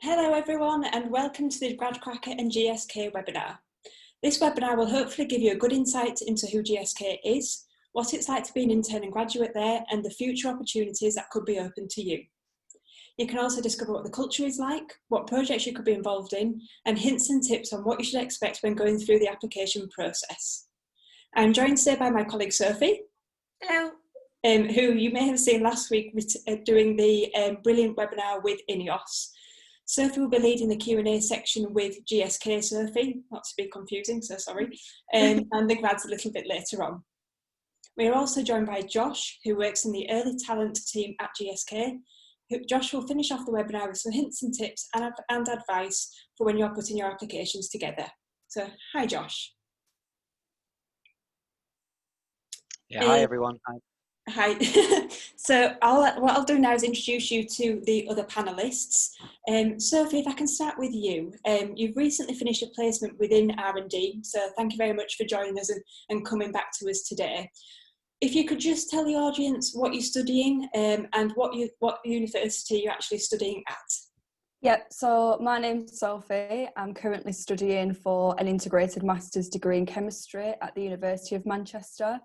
Hello everyone and welcome to the GradCracker and GSK webinar. This webinar will hopefully give you a good insight into who GSK is, what it's like to be an intern and graduate there, and the future opportunities that could be open to you. You can also discover what the culture is like, what projects you could be involved in, and hints and tips on what you should expect when going through the application process. I'm joined today by my colleague Sophie. Hello. Who you may have seen last week doing the brilliant webinar with INEOS. Sophie will be leading the Q&A section with GSK Sophie, not to be confusing, so sorry, and the grads a little bit later on. We are also joined by Josh, who works in the early talent team at GSK. Josh will finish off the webinar with some hints and tips and advice for when you're putting your applications together. So, hi Josh. Yeah, hi everyone. Hi. So what I'll do now is introduce you to the other panellists. Sophie, if I can start with you. You've recently finished a placement within R&D, so thank you very much for joining us and coming back to us today. If you could just tell the audience what you're studying and what university you're actually studying at. Yep, so my name's Sophie. I'm currently studying for an integrated master's degree in chemistry at the University of Manchester.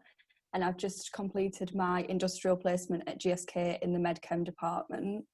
And I've just completed my industrial placement at GSK in the Medchem department.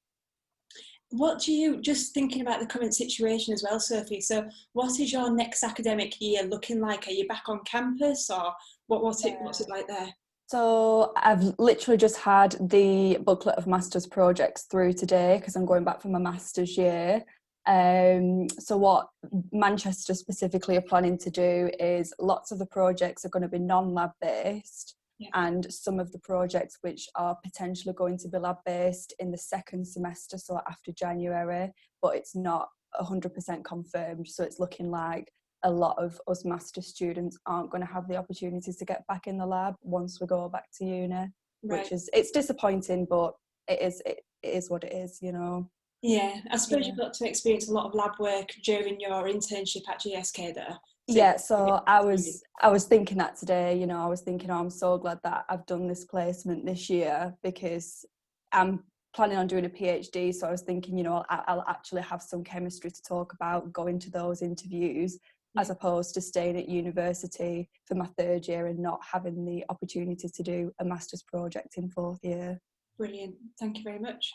Just thinking about the current situation as well, Sophie, so what is your next academic year looking like? Are you back on campus or what's it like there? So I've literally just had the booklet of master's projects through today because I'm going back for my master's year. So what Manchester specifically are planning to do is lots of the projects are going to be non-lab based. Yeah. And some of the projects which are potentially going to be lab-based in the second semester, so after January, but it's not 100% confirmed. So it's looking like a lot of us master students aren't going to have the opportunities to get back in the lab once we go back to uni, right. Which is, it's disappointing, but it is what it is, you know. Yeah, I suppose you've got to experience a lot of lab work during your internship at GSK there. So yeah, so I was thinking that today, you know, I was thinking, oh, I'm so glad that I've done this placement this year because I'm planning on doing a PhD. So I was thinking, you know, I'll actually have some chemistry to talk about, going to those interviews, as opposed to staying at university for my third year and not having the opportunity to do a master's project in fourth year. Brilliant, thank you very much.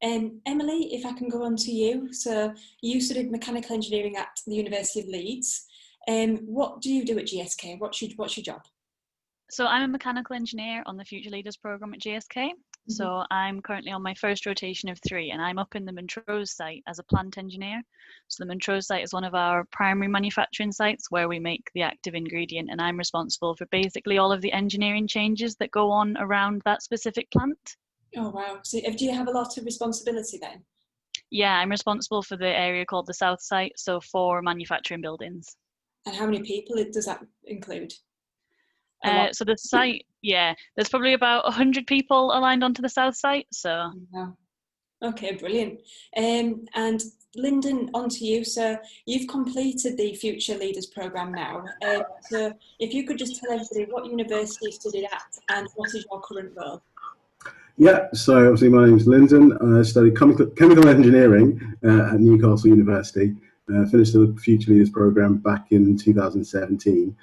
Emily, if I can go on to you. So you studied mechanical engineering at the University of Leeds. What do you do at GSK? What's your job? So I'm a mechanical engineer on the Future Leaders programme at GSK. Mm-hmm. So I'm currently on my first rotation of 3 and I'm up in the Montrose site as a plant engineer. So the Montrose site is one of our primary manufacturing sites where we make the active ingredient, and I'm responsible for basically all of the engineering changes that go on around that specific plant. Oh wow, so do you have a lot of responsibility then? Yeah, I'm responsible for the area called the South site, so 4 manufacturing buildings. And how many people does that include? So the site, there's probably about 100 people aligned onto the South site. So. Wow. Okay, brilliant. And Lyndon, on to you. So you've completed the Future Leaders programme now. So if you could just tell everybody what university you studied at and what is your current role? Yeah, so obviously my name's Lyndon. I studied chemical engineering at Newcastle University. Finished the Future Leaders programme back in 2017.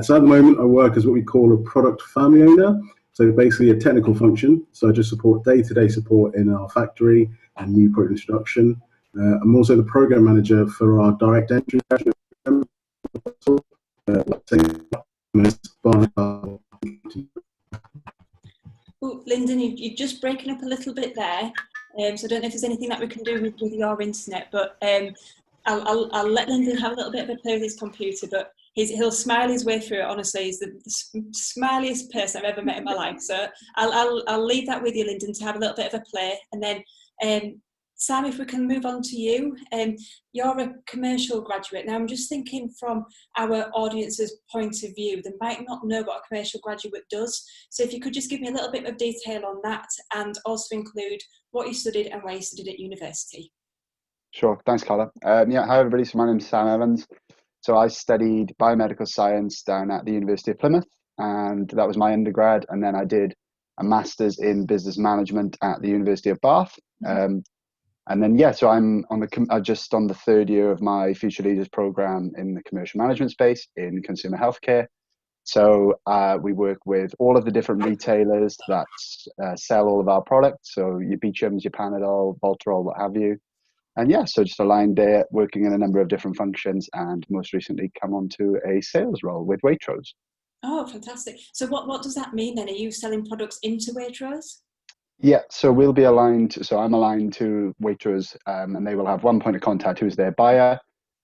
So at the moment I work as what we call a product family owner. So basically a technical function. So I just support day-to-day support in our factory and new product introduction. I'm also the programme manager for our direct entry program. Oh, Lyndon, you're just breaking up a little bit there. So I don't know if there's anything that we can do with your internet, but I'll let Lyndon have a little bit of a play with his computer, but he'll smile his way through it. Honestly, he's the smiliest person I've ever met in my life. So I'll leave that with you, Lyndon, to have a little bit of a play. And then Sam, if we can move on to you. You're a commercial graduate. Now I'm just thinking from our audience's point of view, they might not know what a commercial graduate does. So if you could just give me a little bit of detail on that and also include what you studied and where you studied at university. Sure, thanks Carla. Hi everybody, so my name's Sam Evans. So I studied biomedical science down at the University of Plymouth, and that was my undergrad, and then I did a master's in business management at the University of Bath. And then, yeah, so I'm just on the third year of my Future Leaders program in the commercial management space in consumer healthcare. So we work with all of the different retailers that sell all of our products. So your Beechams, your Panadol, Voltarol, what have you. And yeah, so just aligned there, working in a number of different functions, and most recently come onto a sales role with Waitrose. Oh, fantastic. So what does that mean then? Are you selling products into Waitrose? Yeah, so we'll be aligned. So I'm aligned to Waitrose, and they will have one point of contact who's their buyer.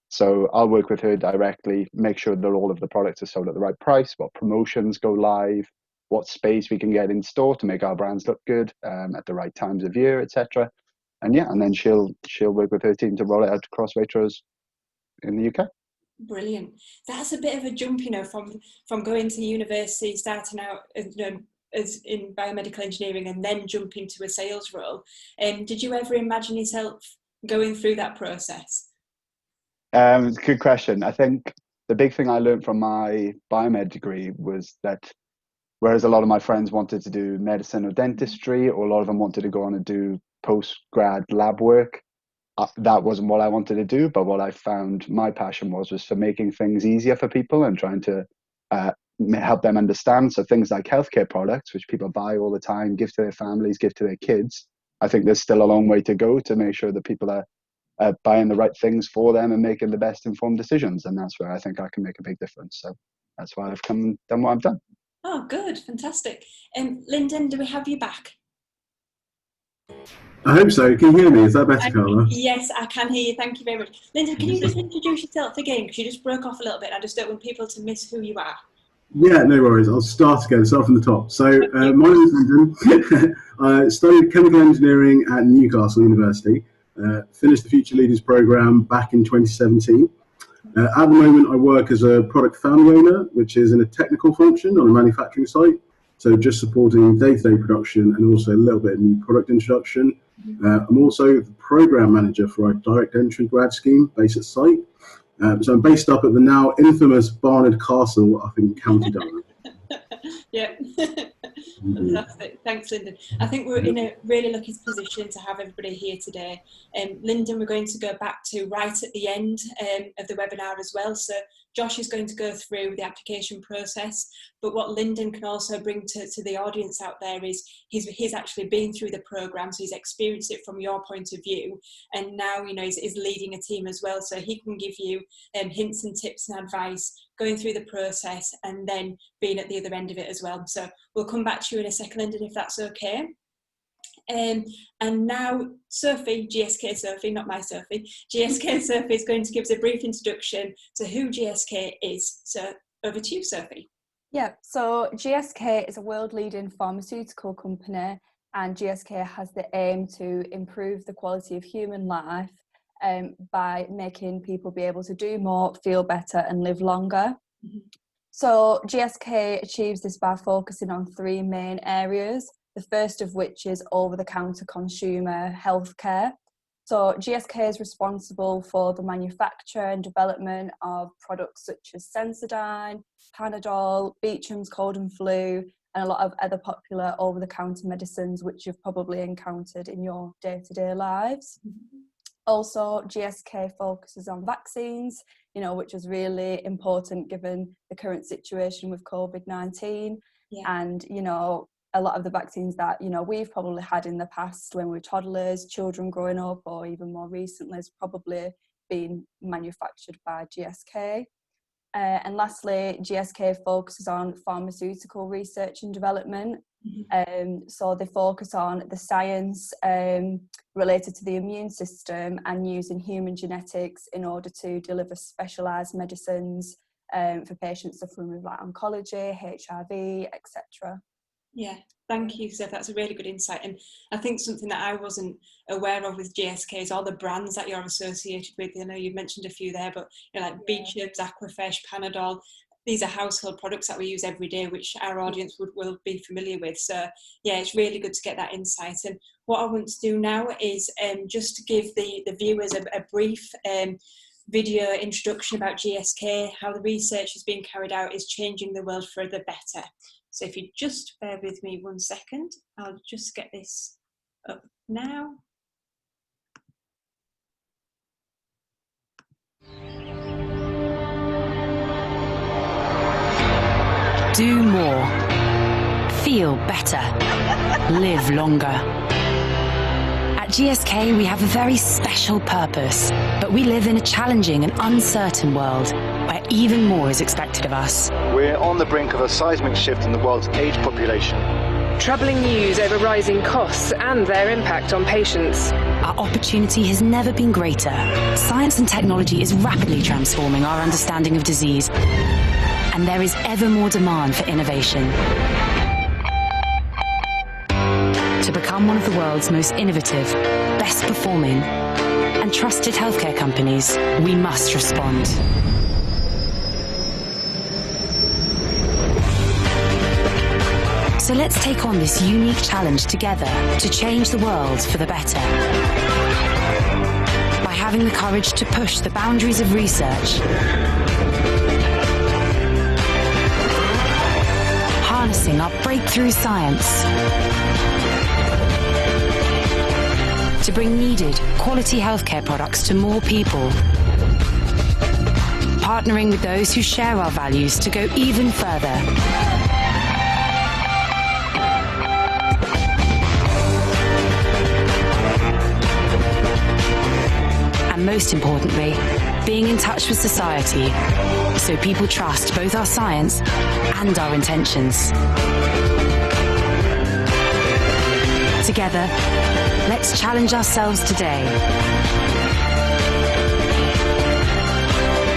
So I'll work with her directly, make sure that all of the products are sold at the right price, what promotions go live, what space we can get in store to make our brands look good at the right times of year, etc. And yeah, and then she'll work with her team to roll it out across Waitrose in the UK. Brilliant. That's a bit of a jump, from going to university, starting out as in biomedical engineering, and then jumping to a sales role. Did you ever imagine yourself going through that process? It's a good question. I think the big thing I learned from my biomed degree was that whereas a lot of my friends wanted to do medicine or dentistry, or a lot of them wanted to go on and do post-grad lab work, that wasn't what I wanted to do. But what I found my passion was for making things easier for people and trying to help them understand. So things like healthcare products, which people buy all the time, give to their families, give to their kids. I think there's still a long way to go to make sure that people are buying the right things for them and making the best informed decisions. And that's where I think I can make a big difference. So that's why I've come and done what I've done. Oh, good. Fantastic. Lyndon, do we have you back? I hope so. Can you hear me? Is that better, Carla? Yes, I can hear you. Thank you very much. Lyndon, can you just introduce yourself again? Because you just broke off a little bit. I just don't want people to miss who you are. Yeah, no worries. I'll start again, start from the top. So my name is Lyndon. I studied chemical engineering at Newcastle University, finished the Future Leaders program back in 2017. At the moment, I work as a product family owner, which is in a technical function on a manufacturing site. So just supporting day-to-day production and also a little bit of new product introduction. I'm also the program manager for our direct entry grad scheme based at site. So I'm based up at the now infamous Barnard Castle up in County Durham. Yeah. Fantastic. Thanks, Lyndon. I think we're in a really lucky position to have everybody here today. Lyndon, we're going to go back to right at the end of the webinar as well. So Josh is going to go through the application process, but what Lyndon can also bring to the audience out there is he's actually been through the program, so he's experienced it from your point of view, and now he's leading a team as well, so he can give you hints and tips and advice going through the process and then being at the other end of it as well. So we'll come back to you in a second, Lyndon, if that's okay. And now Sophie, GSK Sophie, not my Sophie, GSK Sophie is going to give us a brief introduction to who GSK is. So over to you, Sophie. Yeah, so GSK is a world-leading pharmaceutical company, and GSK has the aim to improve the quality of human life by making people be able to do more, feel better and live longer. Mm-hmm. So GSK achieves this by focusing on three main areas, the first of which is over-the-counter consumer healthcare. So GSK is responsible for the manufacture and development of products such as Sensodyne, Panadol, Beecham's cold and flu, and a lot of other popular over-the-counter medicines which you've probably encountered in your day-to-day lives. Mm-hmm. Also, GSK focuses on vaccines, which is really important given the current situation with COVID-19. Yeah. And, a lot of the vaccines that, we've probably had in the past when we were toddlers, children growing up, or even more recently, has probably been manufactured by GSK. And lastly, GSK focuses on pharmaceutical research and development. Mm-hmm. So they focus on the science related to the immune system and using human genetics in order to deliver specialised medicines for patients suffering with oncology, HIV, etc. Yeah, thank you, Seth. That's a really good insight. And I think something that I wasn't aware of with GSK is all the brands that you're associated with. I know you've mentioned a few there, but like Beecham's, Aquafresh, Panadol, these are household products that we use every day, which our audience will be familiar with. So yeah, it's really good to get that insight. And what I want to do now is just to give the viewers a brief video introduction about GSK, how the research is being carried out is changing the world for the better. So if you just bear with me 1 second, I'll just get this up now. Do more. Feel better. Live longer. At GSK, we have a very special purpose, but we live in a challenging and uncertain world where even more is expected of us. We're on the brink of a seismic shift in the world's age population. Troubling news over rising costs and their impact on patients. Our opportunity has never been greater. Science and technology is rapidly transforming our understanding of disease, and there is ever more demand for innovation. To become one of the world's most innovative, best performing, and trusted healthcare companies, we must respond. So let's take on this unique challenge together to change the world for the better. By having the courage to push the boundaries of research, harnessing our breakthrough science to bring needed, quality healthcare products to more people, partnering with those who share our values to go even further. And most importantly, being in touch with society so people trust both our science and our intentions. Together, let's challenge ourselves today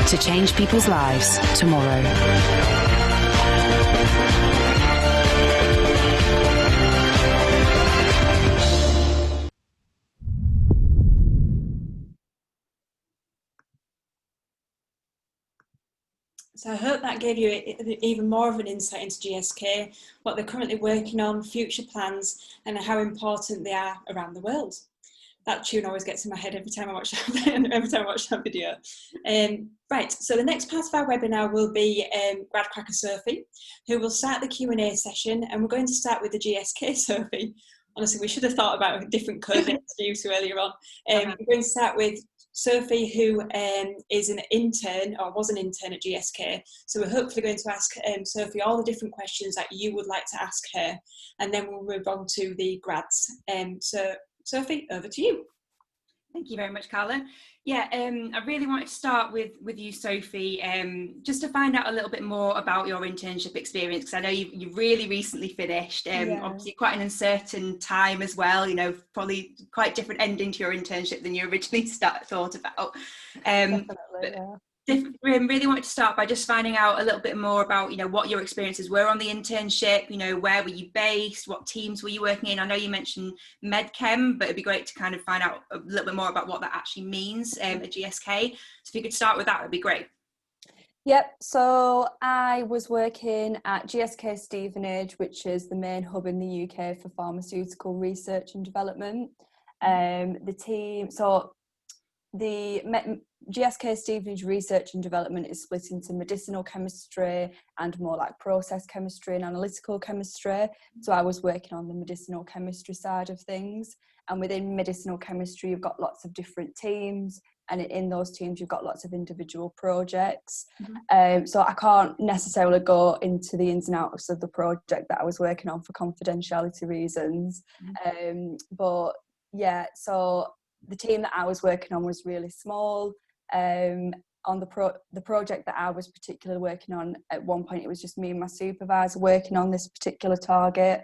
to change people's lives tomorrow. So I hope that gave you even more of an insight into GSK, what they're currently working on, future plans, and how important they are around the world. That tune always gets in my head every time I watch that video. Right, so the next part of our webinar will be Grad Cracker Sophie, who will start the Q&A session, and we're going to start with the GSK Sophie. Honestly, we should have thought about a different code to use earlier on. We're going to start with Sophie, who is an intern, or was an intern at GSK. So we're hopefully going to ask Sophie all the different questions that you would like to ask her, and then we'll move on to the grads. So Sophie, over to you. Thank you very much, Carla. Yeah, I really wanted to start with you, Sophie, just to find out a little bit more about your internship experience, because I know you really recently finished, obviously quite an uncertain time as well, you know, probably quite different ending to your internship than you originally thought about. Really wanted to start by just finding out a little bit more about, you know, what your experiences were on the internship, you know, where were you based, what teams were you working in? I know you mentioned MedChem, but it'd be great to kind of find out a little bit more about what that actually means at GSK. So if you could start with that, that'd be great. Yep, so I was working at GSK Stevenage, which is the main hub in the UK for pharmaceutical research and development. The GSK Stevenage Research and Development is split into medicinal chemistry and more like process chemistry and analytical chemistry. So I was working on the medicinal chemistry side of things. And within medicinal chemistry, you've got lots of different teams. And in those teams, you've got lots of individual projects. So I can't necessarily go into the ins and outs of the project that I was working on for confidentiality reasons. But yeah, so the team that I was working on was really small. On the project that I was particularly working on, at one point it was just me and my supervisor working on this particular target.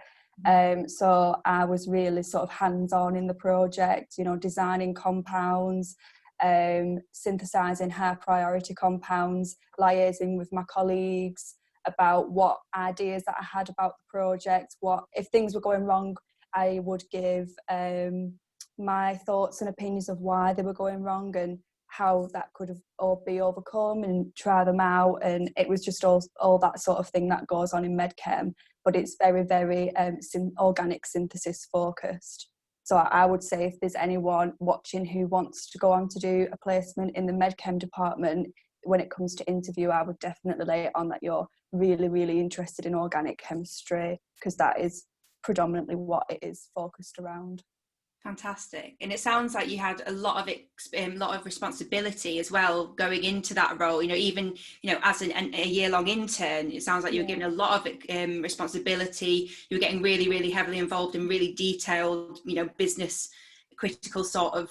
So I was really sort of hands-on in the project, you know, designing compounds, synthesizing high priority compounds, liaising with my colleagues about what ideas that I had about the project, what if things were going wrong, I would give my thoughts and opinions of why they were going wrong and how that could have all be overcome, and try them out. And it was just all that sort of thing that goes on in MedChem, but it's very, very organic synthesis focused. So I would say if there's anyone watching who wants to go on to do a placement in the MedChem department, when it comes to interview, I would definitely lay it on that you're really, really interested in organic chemistry, because that is predominantly what it is focused around. Fantastic. And it sounds like you had a lot of responsibility as well going into that role, even as a year-long intern. It sounds like you were given a lot of responsibility. You were getting really, really heavily involved in really detailed business critical sort of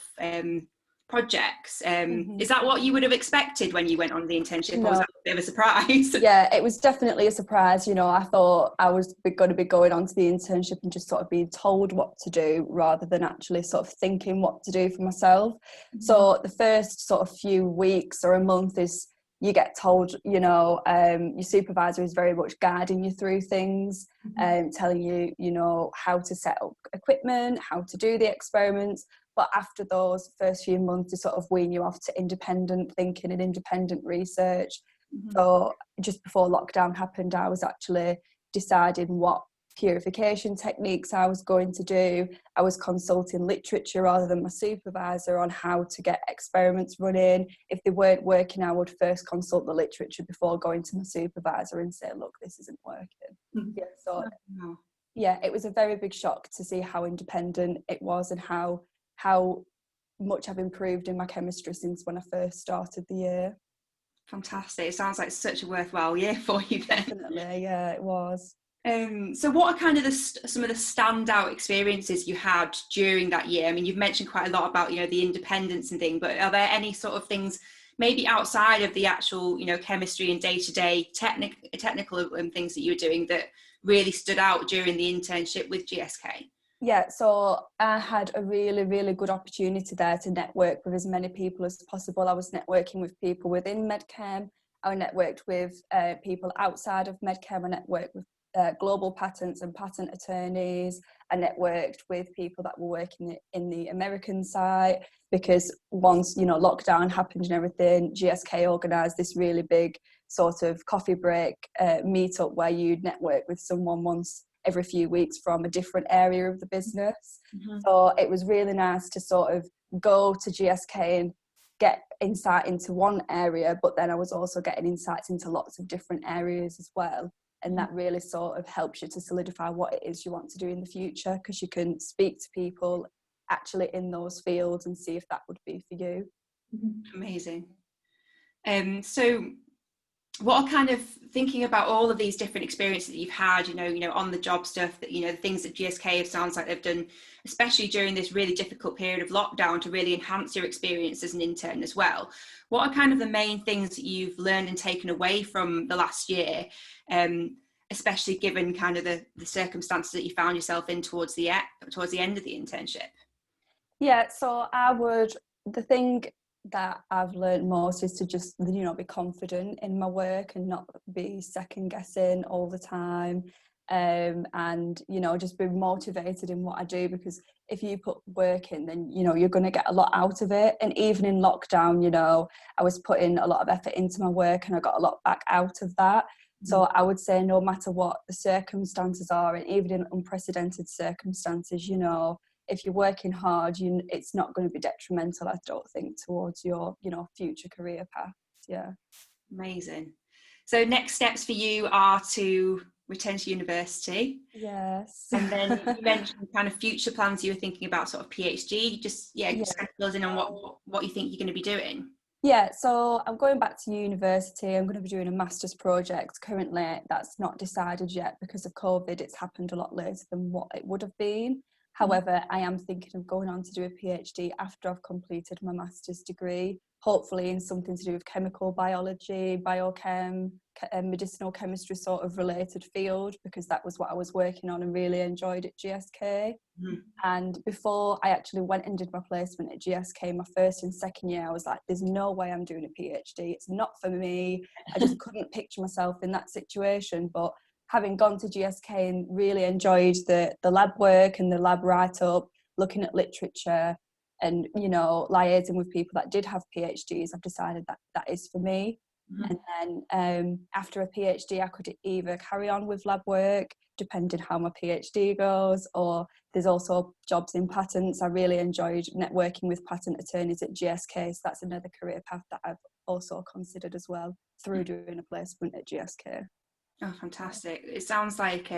projects. Is that what you would have expected when you went on the internship? No. Or was that a bit of a surprise? Yeah, it was definitely a surprise. I thought I was going to be going on to the internship and just sort of being told what to do rather than actually sort of thinking what to do for myself. So the first sort of few weeks or a month is you get told, your supervisor is very much guiding you through things, telling you, how to set up equipment, how to do the experiments. But after those first few months, to sort of wean you off to independent thinking and independent research. So just before lockdown happened, I was actually deciding what purification techniques I was going to do. I was consulting literature rather than my supervisor on how to get experiments running. If they weren't working, I would first consult the literature before going to my supervisor and say, look, this isn't working. It was a very big shock to see how independent it was and how much I've improved in my chemistry since when I first started the year. Fantastic. It sounds like such a worthwhile year for you then. Definitely, yeah, it was. So what are kind of some of the standout experiences you had during that year? I mean, you've mentioned quite a lot about, the independence and things, but are there any sort of things maybe outside of the actual, chemistry and day-to-day technical things that you were doing that really stood out during the internship with GSK? Yeah, so I had a really, really good opportunity there to network with as many people as possible. I was networking with people within MedChem. I networked with people outside of MedChem. I networked with global patents and patent attorneys. I networked with people that were working in the American site, because once, lockdown happened and everything, GSK organised this really big sort of coffee break meetup where you'd network with someone once every few weeks from a different area of the business. So it was really nice to sort of go to GSK and get insight into one area, but then I was also getting insights into lots of different areas as well. And that really sort of helps you to solidify what it is you want to do in the future, because you can speak to people actually in those fields and see if that would be for you. Amazing. So what are kind of thinking about all of these different experiences that you've had, on the job stuff, that, the things that GSK sounds like they've done, especially during this really difficult period of lockdown, to really enhance your experience as an intern as well. What are kind of the main things that you've learned and taken away from the last year, especially given kind of the circumstances that you found yourself in towards the end of the internship? Yeah, so the thing that I've learned most is to just, be confident in my work and not be second guessing all the time, and just be motivated in what I do, because if you put work in, then you're going to get a lot out of it. And even in lockdown, I was putting a lot of effort into my work and I got a lot back out of that. So I would say no matter what the circumstances are, and even in unprecedented circumstances, if you're working hard, it's not going to be detrimental, I don't think, towards your, future career path. Yeah. Amazing. So next steps for you are to return to university. Yes. And then you mentioned kind of future plans you were thinking about, sort of PhD. Just kind of fill us in on what you think you're going to be doing. Yeah, so I'm going back to university. I'm going to be doing a master's project. Currently, that's not decided yet because of COVID. It's happened a lot later than what it would have been. However, I am thinking of going on to do a PhD after I've completed my master's degree, hopefully in something to do with chemical biology, biochem, medicinal chemistry sort of related field, because that was what I was working on and really enjoyed at GSK. And before I actually went and did my placement at GSK, my first and second year, I was like, there's no way I'm doing a PhD. It's not for me. I just couldn't picture myself in that situation. But having gone to GSK and really enjoyed the lab work and the lab write-up, looking at literature and, liaising with people that did have PhDs, I've decided that is for me. And then after a PhD, I could either carry on with lab work, depending how my PhD goes, or there's also jobs in patents. I really enjoyed networking with patent attorneys at GSK, so that's another career path that I've also considered as well through doing a placement at GSK. Oh, fantastic. It sounds like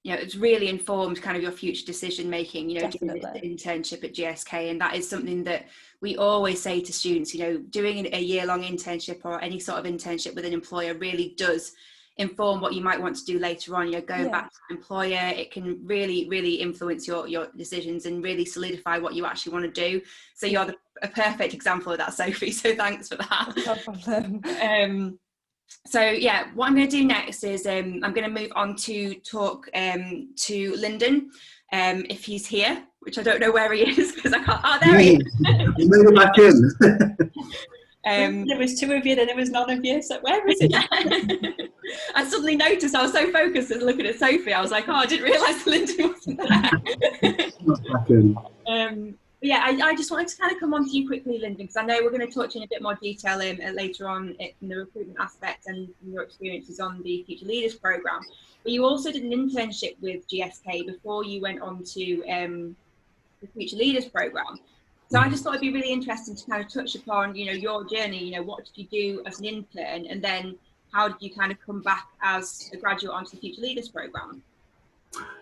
you know, it's really informed kind of your future decision making, you know, doing Definitely. the internship at GSK. And that is something that we always say to students, you know, doing a year-long internship or any sort of internship with an employer really does inform what you might want to do later on. You know, going back to an employer, it can really, really influence your decisions and really solidify what you actually want to do. So you're a perfect example of that, Sophie. So thanks for that. No problem. So yeah, what I'm going to do next is I'm going to move on to talk to Lyndon, if he's here, which I don't know where he is because I can't. Oh, there he is. You made it back in. There was 2 of you, then there was none of you. So where is it? I suddenly noticed I was so focused and looking at Sophie. I was like, oh, I didn't realise Lyndon wasn't there. Back in. Yeah, I just wanted to kind of come on to you quickly, Lyndon, because I know we're going to touch in a bit more detail later on in the recruitment aspect and your experiences on the Future Leaders Programme. But you also did an internship with GSK before you went on to the Future Leaders Programme. So I just thought it'd be really interesting to kind of touch upon, you know, your journey. You know, what did you do as an intern, and then how did you kind of come back as a graduate onto the Future Leaders Programme?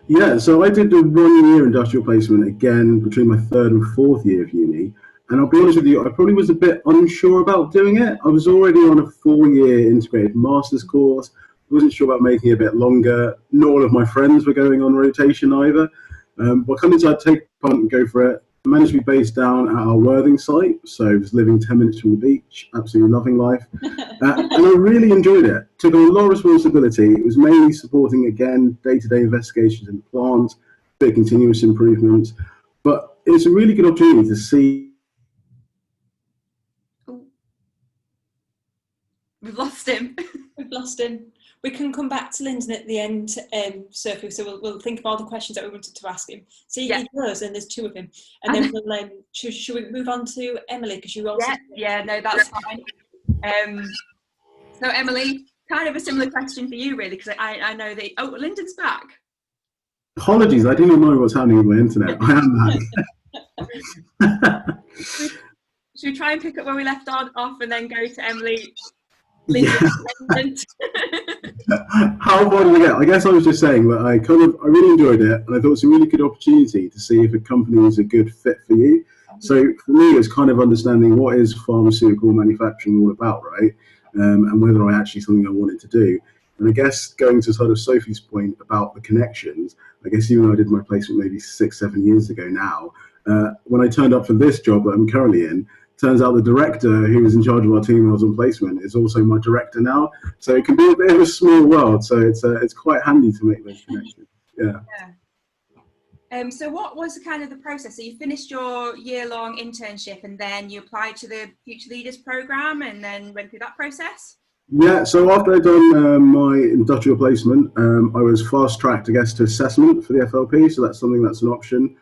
Yeah, so I did a 1-year industrial placement again between my 3rd and 4th year of uni. And I'll be honest with you, I probably was a bit unsure about doing it. I was already on a 4-year integrated master's course. I wasn't sure about making it a bit longer. Not all of my friends were going on rotation either. But I decided to take a punt and go for it. I managed to be based down at our Worthing site, so I was living 10 minutes from the beach, absolutely loving life. And I really enjoyed it. Took on a lot of responsibility. It was mainly supporting, again, day-to-day investigations in the plant, a bit of continuous improvement. But it's a really good opportunity to see. We've lost him. We've lost him. We can come back to Lyndon at the end, Sophie, so we'll think of all the questions that we wanted to ask him. See, he does, and there's 2 of him. And then we'll, should we move on to Emily? Because you also... Yeah, no, that's fine. So Emily, kind of a similar question for you, really, because I know that... Oh, Lyndon's back. Apologies, I didn't know what's happening with my internet. I am back. Should we try and pick up where we left off and then go to Emily? How far did we get? I guess I was just saying that I really enjoyed it, and I thought it was a really good opportunity to see if a company is a good fit for you. So for me, it's kind of understanding what is pharmaceutical manufacturing all about, right? And whether I actually something I wanted to do. And I guess going to sort of Sophie's point about the connections, I guess even though I did my placement maybe 6-7 years ago now, when I turned up for this job that I'm currently in, turns out the director who was in charge of our team when I was on placement is also my director now. So it can be a bit of a small world. So it's quite handy to make those connections. Yeah. So what was kind of the process? So you finished your year-long internship and then you applied to the Future Leaders Programme and then went through that process? Yeah, so after I'd done my industrial placement, I was fast-tracked, I guess, to assessment for the FLP. So that's something that's an option,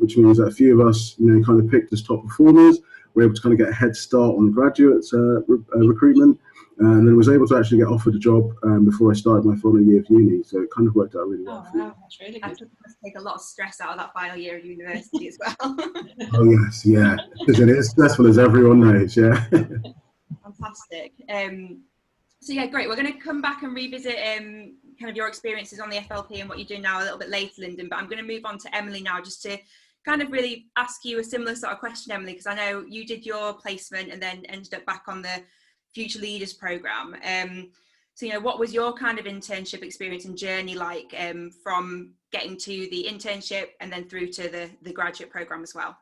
which means that a few of us, kind of picked as top performers. We're able to kind of get a head start on graduates recruitment, and then was able to actually get offered a job before I started my final year of uni. So it kind of worked out really well. Oh, wow, that's really good. That must take a lot of stress out of that final year of university as well. Oh yes, yeah, because it is stressful, as everyone knows. Yeah. Fantastic. So yeah, great. We're going to come back and revisit kind of your experiences on the FLP and what you're doing now a little bit later, Lyndon. But I'm going to move on to Emily now, just to kind of really ask you a similar sort of question, Emily, because I know you did your placement and then ended up back on the Future Leaders Programme. So, what was your kind of internship experience and journey like from getting to the internship and then through to the graduate programme as well?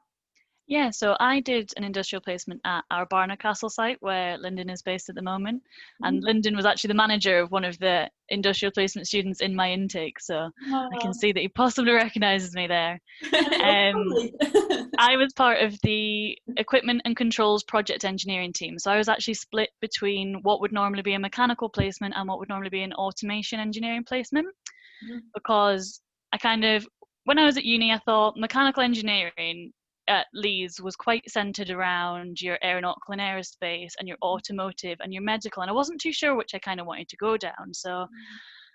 Yeah, so I did an industrial placement at our Barnard Castle site where Lyndon is based at the moment. And Lyndon was actually the manager of one of the industrial placement students in my intake. So I can see that he possibly recognises me there. I was part of the equipment and controls project engineering team. So I was actually split between what would normally be a mechanical placement and what would normally be an automation engineering placement. Because when I was at uni, I thought mechanical engineering at Leeds was quite centred around your aeronautical and aerospace and your automotive and your medical, and I wasn't too sure which I kind of wanted to go down. So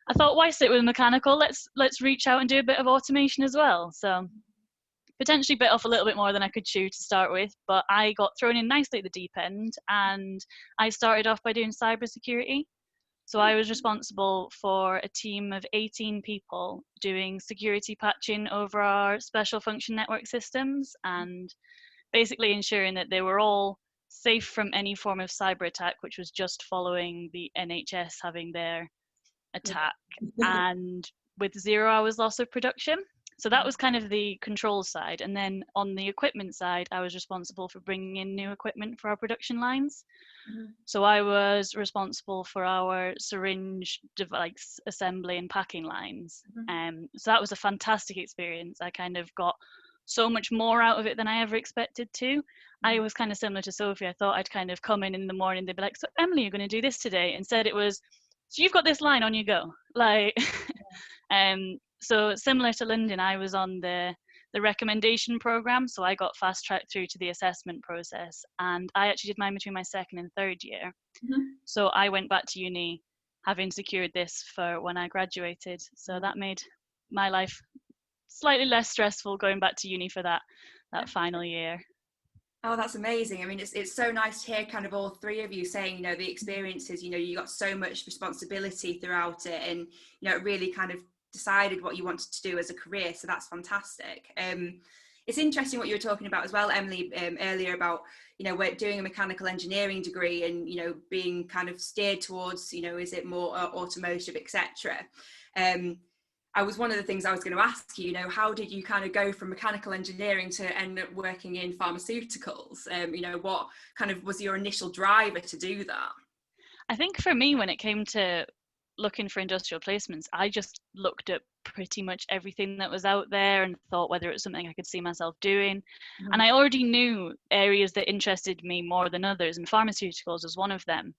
I thought, why sit with mechanical? Let's reach out and do a bit of automation as well. So potentially bit off a little bit more than I could chew to start with, but I got thrown in nicely at the deep end, and I started off by doing cybersecurity. So I was responsible for a team of 18 people doing security patching over our special function network systems and basically ensuring that they were all safe from any form of cyber attack, which was just following the NHS having their attack, and with 0 hours loss of production. So that was kind of the control side. And then on the equipment side, I was responsible for bringing in new equipment for our production lines. So I was responsible for our syringe device assembly and packing lines. So that was a fantastic experience. I kind of got so much more out of it than I ever expected to. I was kind of similar to Sophie. I thought I'd kind of come in the morning, they'd be like, so Emily, you're going to do this today. Instead it was, so you've got this line, on you go. Like, so similar to Lyndon, I was on the recommendation program, so I got fast tracked through to the assessment process, and I actually did mine between my second and third year. So I went back to uni having secured this for when I graduated, so that made my life slightly less stressful going back to uni for that final year. Oh, that's amazing. I mean, it's so nice to hear kind of all three of you saying, you know, the experiences, you know, you got so much responsibility throughout it, and, you know, it really kind of decided what you wanted to do as a career. So that's fantastic. It's interesting what you were talking about as well, Emily, earlier about, you know, we're doing a mechanical engineering degree and, you know, being kind of steered towards, you know, is it more automotive, etc. I was one of the things I was going to ask you, you know, how did you kind of go from mechanical engineering to end up working in pharmaceuticals? You know, what kind of was your initial driver to do that? I think for me, when it came to looking for industrial placements, I just looked at pretty much everything that was out there and thought whether it was something I could see myself doing. And I already knew areas that interested me more than others, and pharmaceuticals was one of them.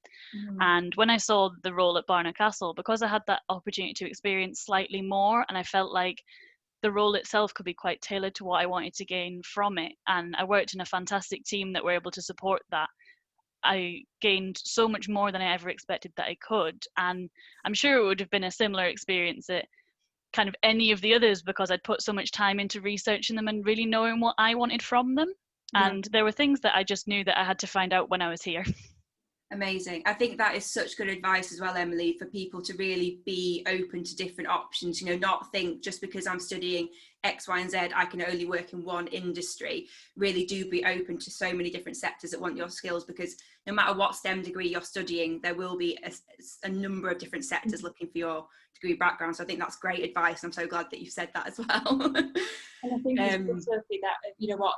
And when I saw the role at Barnard Castle, because I had that opportunity to experience slightly more, and I felt like the role itself could be quite tailored to what I wanted to gain from it, and I worked in a fantastic team that were able to support that, I gained so much more than I ever expected that I could. And I'm sure it would have been a similar experience at kind of any of the others, because I'd put so much time into researching them and really knowing what I wanted from them. And there were things that I just knew that I had to find out when I was here. Amazing. I think that is such good advice as well, Emily, for people to really be open to different options, you know, not think just because I'm studying X, Y, and Z, I can only work in one industry. Really do be open to so many different sectors that want your skills, because no matter what STEM degree you're studying, there will be a number of different sectors looking for your degree background. So I think that's great advice. I'm so glad that you've said that as well. And I think it's Sophie, that, you know what,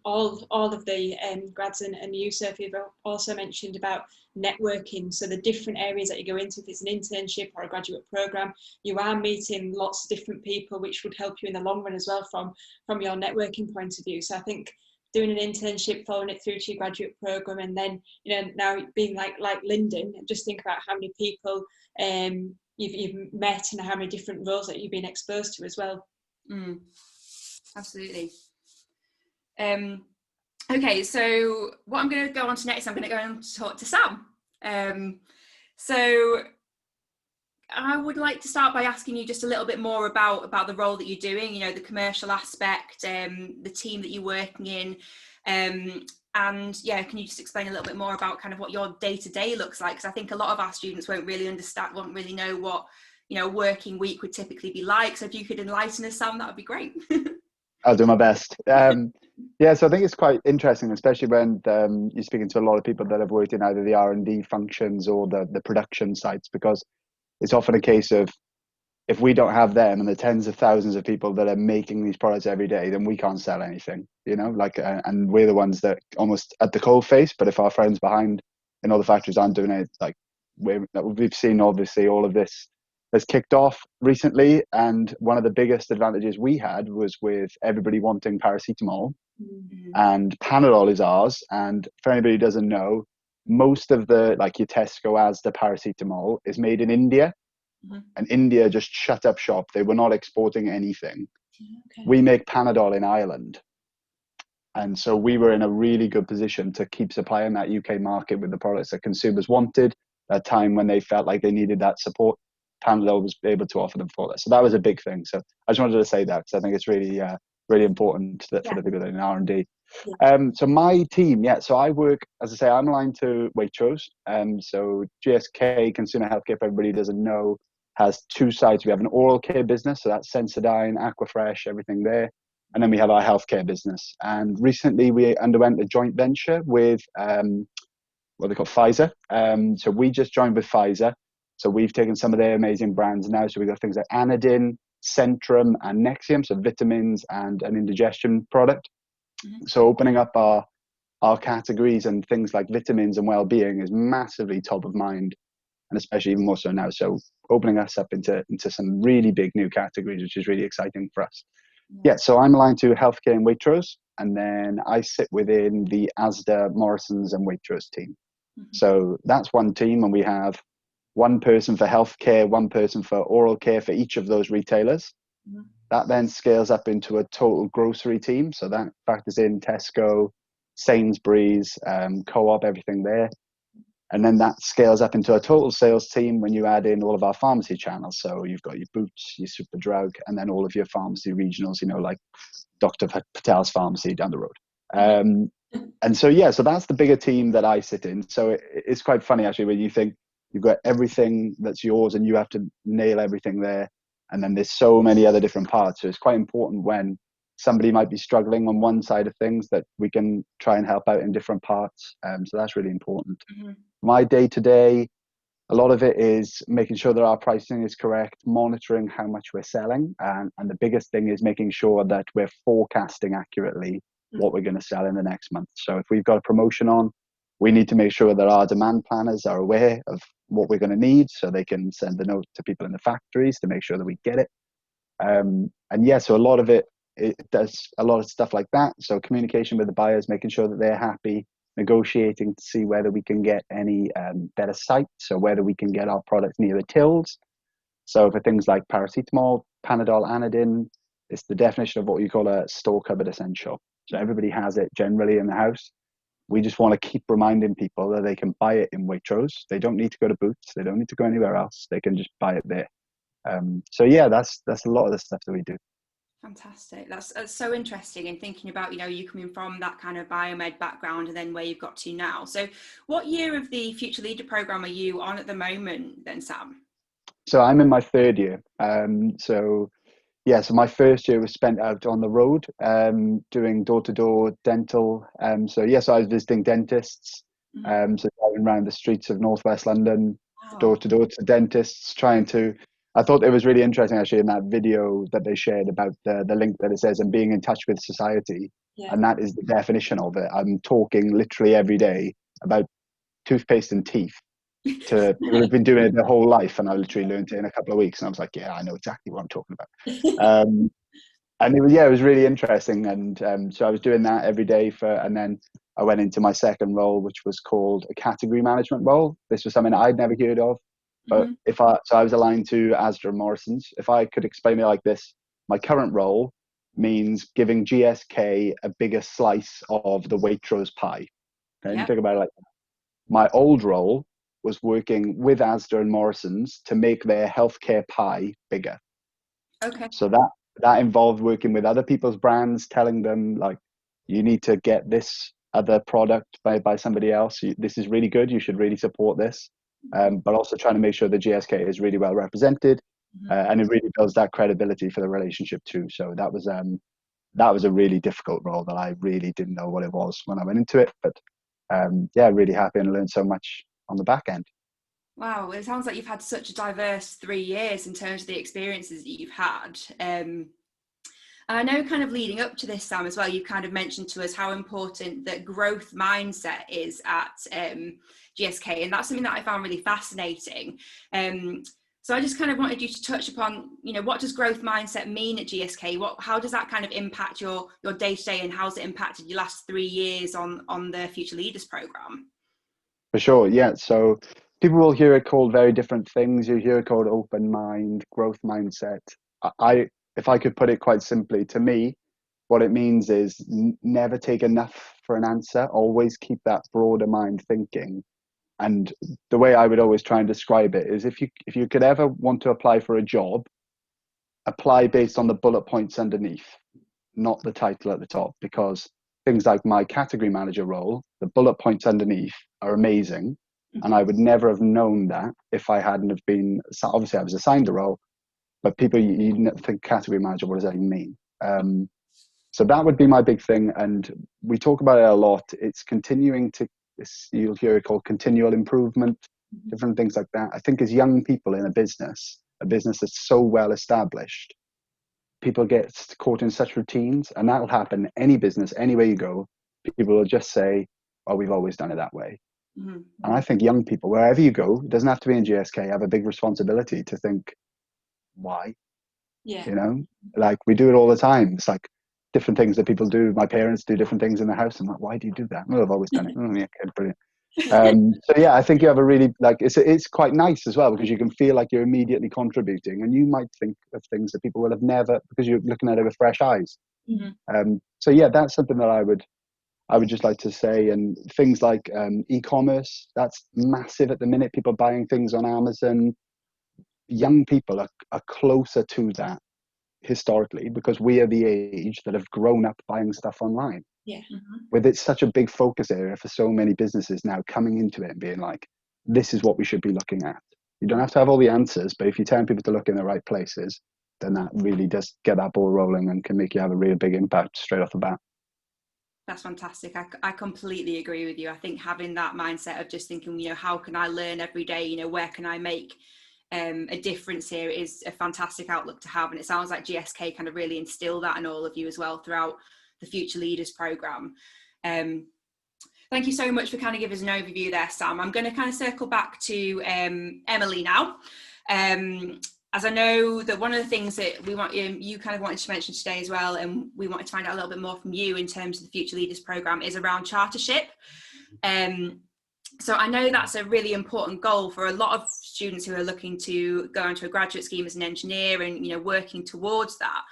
all of the grads and you, Sophie, have also mentioned about networking. So the different areas that you go into, if it's an internship or a graduate program, you are meeting lots of different people, which would help you in the long run as well from your networking point of view. So I think doing an internship, following it through to your graduate program, and then, you know, now being like Lyndon, just think about how many people you've met and how many different roles that you've been exposed to as well. Absolutely. Okay, so what I'm going to go on to next, I'm going to go on to talk to Sam. So I would like to start by asking you just a little bit more about the role that you're doing, you know, the commercial aspect, the team that you're working in, and yeah, can you just explain a little bit more about kind of what your day-to-day looks like? Because I think a lot of our students won't really know what, you know, a working week would typically be like. So if you could enlighten us, Sam, that would be great. I'll do my best. Yeah, so I think it's quite interesting, especially when you're speaking to a lot of people that have worked in either the R&D functions or the production sites, because it's often a case of, if we don't have them and the tens of thousands of people that are making these products every day, then we can't sell anything, you know, like, and we're the ones that almost at the cold face. But if our friends behind in all the factories aren't doing it, like we've seen, obviously, all of this has kicked off recently. And one of the biggest advantages we had was with everybody wanting paracetamol, and Panadol is ours. And for anybody who doesn't know, most of the, like your Tesco Asda paracetamol is made in India. And India just shut up shop. They were not exporting anything. We make Panadol in Ireland. And so we were in a really good position to keep supplying that UK market with the products that consumers wanted at a time when they felt like they needed that support. Panadol was able to offer them for that. So that was a big thing. So I just wanted to say that, because I think it's really, really important for the people that are in R&D. So my team, so I work, as I say, I'm aligned to Waitrose. So GSK, Consumer Healthcare, if everybody doesn't know, has two sides. We have an oral care business, so that's Sensodyne, Aquafresh, everything there. And then we have our healthcare business. And recently we underwent a joint venture with what they call Pfizer. So we just joined with Pfizer. So we've taken some of their amazing brands now. So we've got things like Anadin, Centrum, and Nexium, so vitamins and an indigestion product. So opening up our categories and things like vitamins and well-being is massively top of mind, and especially even more so now. So opening us up into some really big new categories, which is really exciting for us. So I'm aligned to healthcare and Waitrose, and then I sit within the Asda, Morrisons, and Waitrose team. So that's one team, and we have one person for healthcare, one person for oral care for each of those retailers. That then scales up into a total grocery team. So that factors in Tesco, Sainsbury's, Co-op, everything there. And then that scales up into a total sales team when you add in all of our pharmacy channels. So you've got your Boots, your Superdrug, and then all of your pharmacy regionals, like Dr. Patel's pharmacy down the road. And so that's the bigger team that I sit in. So it's quite funny, actually, when you think you've got everything that's yours and you have to nail everything there. And then there's so many other different parts. So it's quite important when somebody might be struggling on one side of things that we can try and help out in different parts. So that's really important. My day-to-day, a lot of it is making sure that our pricing is correct, monitoring how much we're selling. And the biggest thing is making sure that we're forecasting accurately what we're going to sell in the next month. So if we've got a promotion on, we need to make sure that our demand planners are aware of what we're going to need, so they can send a note to people in the factories to make sure that we get it. So a lot of it does a lot of stuff like that. So communication with the buyers, making sure that they're happy, negotiating to see whether we can get any better sites, so whether we can get our products near the tills. So for things like paracetamol, Panadol, Anadin, it's the definition of what you call a store cupboard essential. So everybody has it generally in the house. We just want to keep reminding people that they can buy it in Waitrose. They don't need to go to Boots. They don't need to go anywhere else. They can just buy it there. That's a lot of the stuff that we do. Fantastic. That's so interesting, and thinking about, you coming from that kind of biomed background and then where you've got to now. So what year of the Future Leader program are you on at the moment then, Sam? So I'm in my third year. So my first year was spent out on the road, doing door-to-door dental. So I was visiting dentists, so driving around the streets of northwest London, door-to-door to dentists, I thought it was really interesting, actually, in that video that they shared about the link that it says, and being in touch with society. And that is the definition of it. I'm talking literally every day about toothpaste and teeth to people who've been doing it their whole life, and I literally learned it in a couple of weeks, and I was like, I know exactly what I'm talking about. And it was really interesting, and so I was doing that every day and then I went into my second role, which was called a category management role. This was something I'd never heard of, but I was aligned to Asda and Morrisons. If I could explain it like this, my current role means giving GSK a bigger slice of the Waitrose pie. Okay, you think about it like that. My old role was working with Asda and Morrisons to make their healthcare pie bigger. Okay. So that involved working with other people's brands, telling them, like, you need to get this other product by somebody else. This is really good. You should really support this. But also trying to make sure the GSK is really well represented, and it really builds that credibility for the relationship too. So that was a really difficult role that I really didn't know what it was when I went into it. But really happy and learned so much on the back end. Wow, it sounds like you've had such a diverse 3 years in terms of the experiences that you've had. And I know, kind of leading up to this, Sam, as well, you kind of mentioned to us how important that growth mindset is at GSK, and that's something that I found really fascinating. So I just kind of wanted you to touch upon, what does growth mindset mean at GSK? How does that kind of impact your day-to-day, and how's it impacted your last 3 years on the Future Leaders program? For sure, yeah. So people will hear it called very different things. You hear it called open mind, growth mindset. If I could put it quite simply, to me, what it means is never take enough for an answer. Always keep that broader mind thinking. And the way I would always try and describe it is, if you could ever want to apply for a job, apply based on the bullet points underneath, not the title at the top, because things like my category manager role, the bullet points underneath are amazing. And I would never have known that if I hadn't have been, obviously I was assigned a role, but people, you think category manager, what does that even mean? So that would be my big thing. And we talk about it a lot. It's continuing to, you'll hear it called continual improvement, different things like that. I think as young people in a business that's so well established, people get caught in such routines, and that'll happen in any business, anywhere you go. People will just say, oh, we've always done it that way. And I think young people, wherever you go, it doesn't have to be in GSK, have a big responsibility to think, why? Yeah. You know, like we do it all the time. It's like different things that people do. My parents do different things in the house. I'm like, why do you do that? Well, I've always done it. Oh, yeah, okay, brilliant. So yeah, I think you have a really, like, it's quite nice as well, because you can feel like you're immediately contributing, and you might think of things that people will have never, because you're looking at it with fresh eyes. So yeah, that's something that I would just like to say. And things like e-commerce, that's massive at the minute. People buying things on Amazon. Young people are closer to that historically, because we are the age that have grown up buying stuff online. Yeah. With it's such a big focus area for so many businesses now coming into it and being like, this is what we should be looking at. You don't have to have all the answers, but if you tell people to look in the right places, then that really does get that ball rolling and can make you have a real big impact straight off the bat. That's fantastic. I completely agree with you. I think having that mindset of just thinking, you know, how can I learn every day? You know, where can I make a difference here is a fantastic outlook to have. And it sounds like GSK kind of really instill that in all of you as well throughout the Future Leaders Programme. Thank you so much for kind of giving us an overview there, Sam. I'm going to kind of circle back to Emily now. As I know that one of the things that we want you kind of wanted to mention today as well, and we wanted to find out a little bit more from you in terms of the Future Leaders Programme, is around chartership. So I know that's a really important goal for a lot of students who are looking to go into a graduate scheme as an engineer and, you know, working towards that.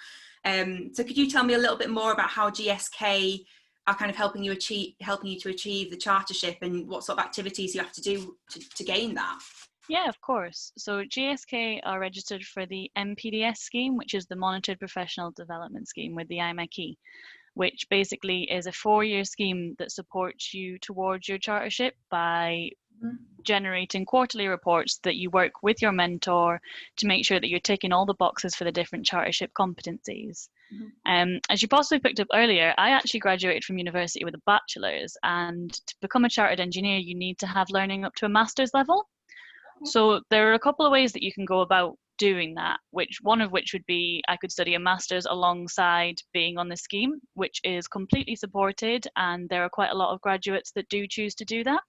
So could you tell me a little bit more about how GSK are kind of helping you to achieve the chartership, and what sort of activities you have to do to gain that? Yeah, of course. So GSK are registered for the MPDS scheme, which is the Monitored Professional Development Scheme with the IMechE, which basically is a 4-year scheme that supports you towards your chartership by generating quarterly reports that you work with your mentor to make sure that you're ticking all the boxes for the different chartership competencies. As you possibly picked up earlier, I actually graduated from university with a bachelor's, and to become a chartered engineer, you need to have learning up to a master's level. So there are a couple of ways that you can go about doing that, one of which would be I could study a master's alongside being on the scheme, which is completely supported, and there are quite a lot of graduates that do choose to do that.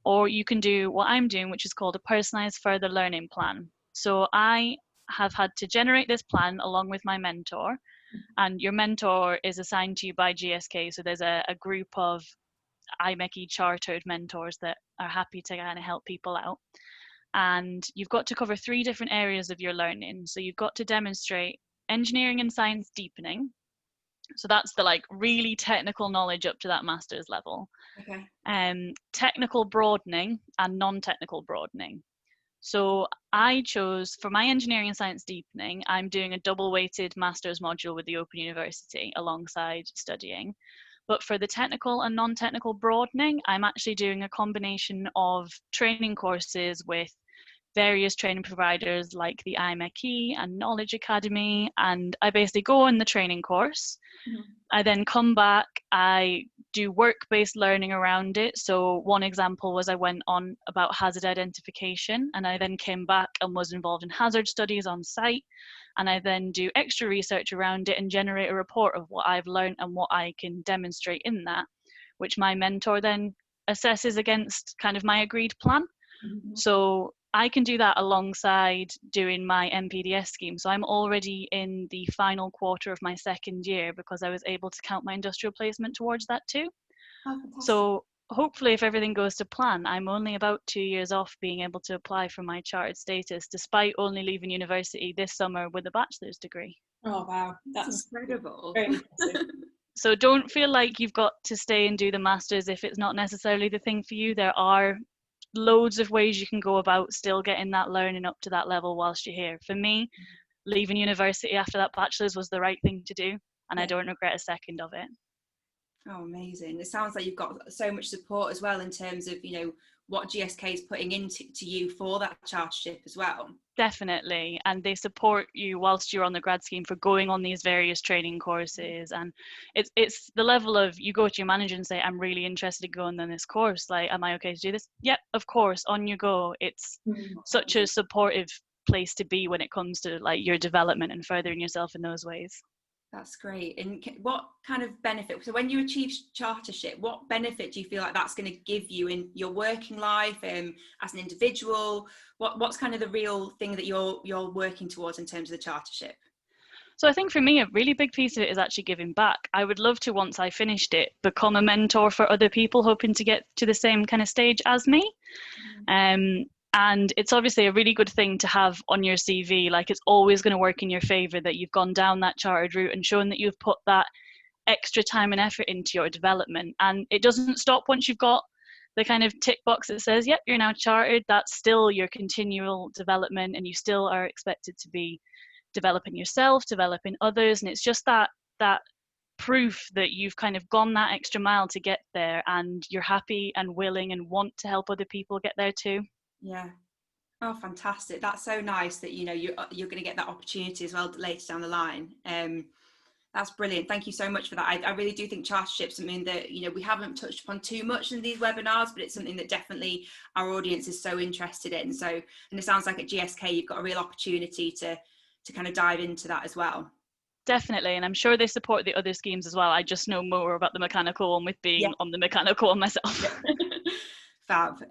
Or you can do what I'm doing, which is called a personalized further learning plan. So I have had to generate this plan along with my mentor, and your mentor is assigned to you by GSK. So there's a group of IMechE chartered mentors that are happy to kind of help people out. And you've got to cover 3 different areas of your learning. So you've got to demonstrate engineering and science deepening. So that's the like really technical knowledge up to that master's level. Okay. Technical broadening and non-technical broadening. So I chose, for my engineering and science deepening, I'm doing a double-weighted master's module with the Open University alongside studying. But for the technical and non-technical broadening, I'm actually doing a combination of training courses with various training providers like the IMechE and Knowledge Academy, and I basically go on the training course. I then come back, I do work-based learning around it. So one example was I went on about hazard identification, and I then came back and was involved in hazard studies on site, and I then do extra research around it and generate a report of what I've learned and what I can demonstrate in that, which my mentor then assesses against kind of my agreed plan. So I can do that alongside doing my MPDS scheme. So I'm already in the final quarter of my 2nd year because I was able to count my industrial placement towards that too. So hopefully, if everything goes to plan, I'm only about 2 years off being able to apply for my chartered status, despite only leaving university this summer with a bachelor's degree. Oh, wow. That's incredible. Very impressive. So don't feel like you've got to stay and do the master's if it's not necessarily the thing for you. There are loads of ways you can go about still getting that learning up to that level whilst you're here. For me, leaving university after that bachelor's was the right thing to do, and I don't regret a second of it. Oh, amazing. It sounds like you've got so much support as well in terms of, you know, what GSK is putting into you for that chartership as well. Definitely, and they support you whilst you're on the grad scheme for going on these various training courses. And it's the level of, you go to your manager and say, I'm really interested in going on this course, like, am I okay to do this? Yep, of course, on you go. It's such a supportive place to be when it comes to like your development and furthering yourself in those ways. That's great. And what kind of benefit, so when you achieve chartership, what benefit do you feel like that's going to give you in your working life, as an individual? What's kind of the real thing that you're working towards in terms of the chartership? So I think for me, a really big piece of it is actually giving back. I would love to, once I finished it, become a mentor for other people hoping to get to the same kind of stage as me. And it's obviously a really good thing to have on your CV. Like, it's always going to work in your favor that you've gone down that chartered route and shown that you've put that extra time and effort into your development. And it doesn't stop once you've got the kind of tick box that says, yep, you're now chartered. That's still your continual development, and you still are expected to be developing yourself, developing others. And it's just that proof that you've kind of gone that extra mile to get there, and you're happy and willing and want to help other people get there too. Yeah. Oh, fantastic. That's so nice that, you know, you're going to get that opportunity as well later down the line. That's brilliant. Thank you so much for that. I really do think chartership is something that, you know, we haven't touched upon too much in these webinars, but it's something that definitely our audience is so interested in. So, and it sounds like at GSK, you've got a real opportunity to kind of dive into that as well. Definitely, and I'm sure they support the other schemes as well. I just know more about the mechanical one with being on the mechanical one myself. Fab.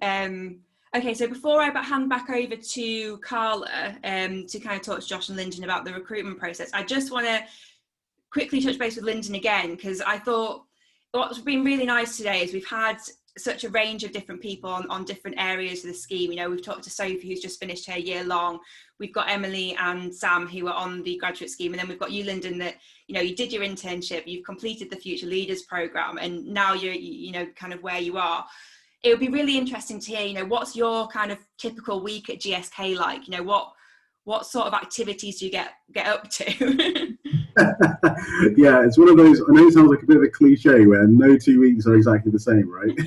Okay, so before I hand back over to Carla to kind of talk to Josh and Lyndon about the recruitment process, I just want to quickly touch base with Lyndon again, because I thought what's been really nice today is we've had such a range of different people on different areas of the scheme. You know, we've talked to Sophie, who's just finished her year long. We've got Emily and Sam, who are on the graduate scheme. And then we've got you, Lyndon, that, you know, you did your internship, you've completed the Future Leaders program, and now you're, you know, kind of where you are. It would be really interesting to hear, you know, what's your kind of typical week at GSK like? You know, what sort of activities do you get up to? Yeah, it's one of those, I know it sounds like a bit of a cliche where no 2 weeks are exactly the same, right?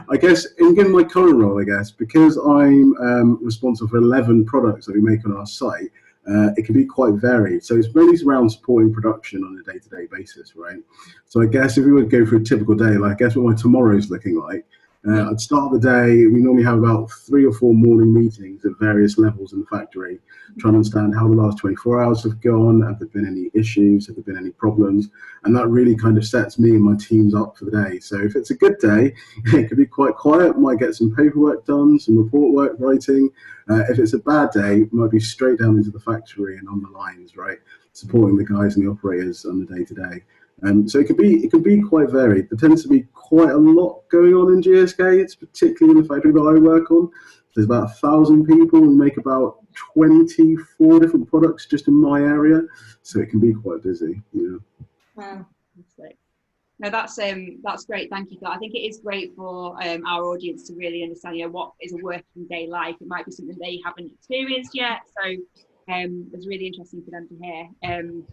I guess in my current role, I guess, because I'm responsible for 11 products that we make on our site, it can be quite varied. So it's mainly around supporting production on a day-to-day basis, right? So I guess if we would go through a typical day, like I guess what my tomorrow's looking like, I'd start the day, we normally have about 3 or 4 morning meetings at various levels in the factory, trying to understand how the last 24 hours have gone, have there been any issues, have there been any problems, and that really kind of sets me and my teams up for the day. So if it's a good day, it could be quite quiet, might get some paperwork done, some report work writing. If it's a bad day, it might be straight down into the factory and on the lines, right, supporting the guys and the operators on the day-to-day. So it can be quite varied. There tends to be quite a lot going on in GSK. It's particularly in the factory that I work on. There's about 1,000 people and make about 24 different products just in my area. So it can be quite busy. Yeah. Wow. No, that's great. Thank you for that. I think it is great for our audience to really understand, you know, what is a working day like. It might be something they haven't experienced yet. So it's really interesting for them to hear.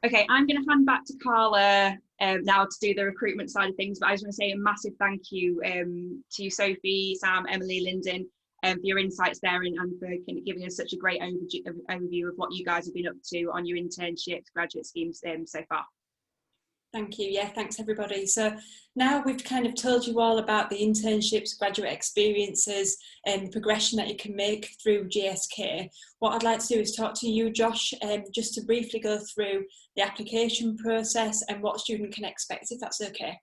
Okay, I'm going to hand back to Carla now to do the recruitment side of things, but I just want to say a massive thank you to Sophie, Sam, Emily, Lyndon, for your insights there and for giving us such a great overview of what you guys have been up to on your internships, graduate schemes so far. Thank you. Yeah, thanks everybody. So now we've kind of told you all about the internships, graduate experiences and progression that you can make through GSK. What I'd like to do is talk to you, Josh, just to briefly go through the application process and what a student can expect, if that's okay.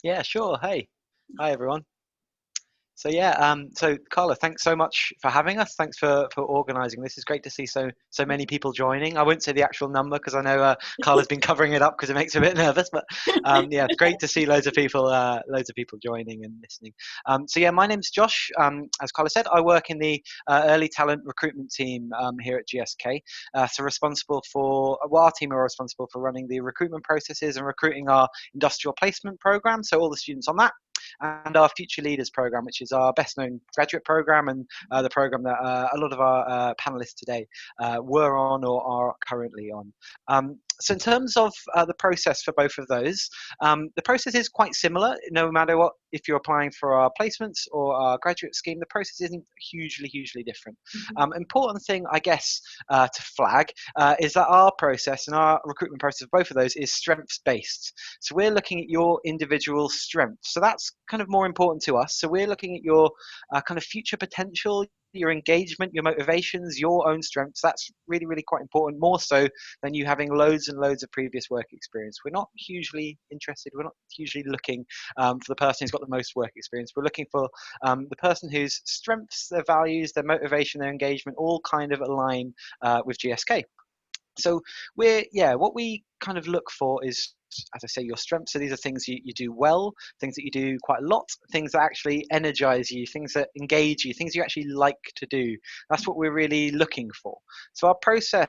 Yeah, sure. Hey, hi everyone. So yeah, so Carla, thanks so much for having us. Thanks for organising this. It's great to see so many people joining. I won't say the actual number because I know Carla's been covering it up because it makes me a bit nervous. But yeah, it's great to see loads of people joining and listening. So yeah, my name's Josh. As Carla said, I work in the early talent recruitment team here at GSK. So our team are responsible for running the recruitment processes and recruiting our industrial placement program. So all the students on that, and our Future Leaders program, which is our best known graduate program and the program that a lot of our panelists today were on or are currently on. So in terms of the process for both of those, the process is quite similar, no matter what, if you're applying for our placements or our graduate scheme, the process isn't hugely different. Important thing, I guess, to flag is that our process and our recruitment process, both of those, is strengths based. So we're looking at your individual strengths. So that's kind of more important to us. So we're looking at your kind of future potential, your engagement, your motivations, your own strengths. That's really quite important, more so than you having loads and loads of previous work experience. We're not hugely interested, we're not hugely looking for the person who's got the most work experience. We're looking for the person whose strengths, their values, their motivation, their engagement all kind of align with GSK. So what we kind of look for is, as I say, your strengths. So these are things you do well, things that you do quite a lot, things that actually energize you, things that engage you, things you actually like to do. That's what we're really looking for. So our process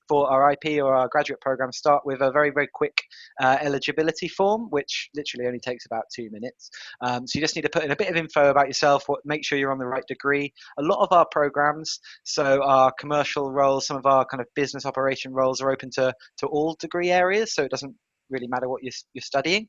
for our IP or our graduate program start with a very quick eligibility form, which literally only takes about 2 minutes. So you just need to put in a bit of info about yourself, make sure you're on the right degree. A lot of our programs, so our commercial roles, some of our kind of business operation roles are open to all degree areas, so it doesn't really matter what you're studying.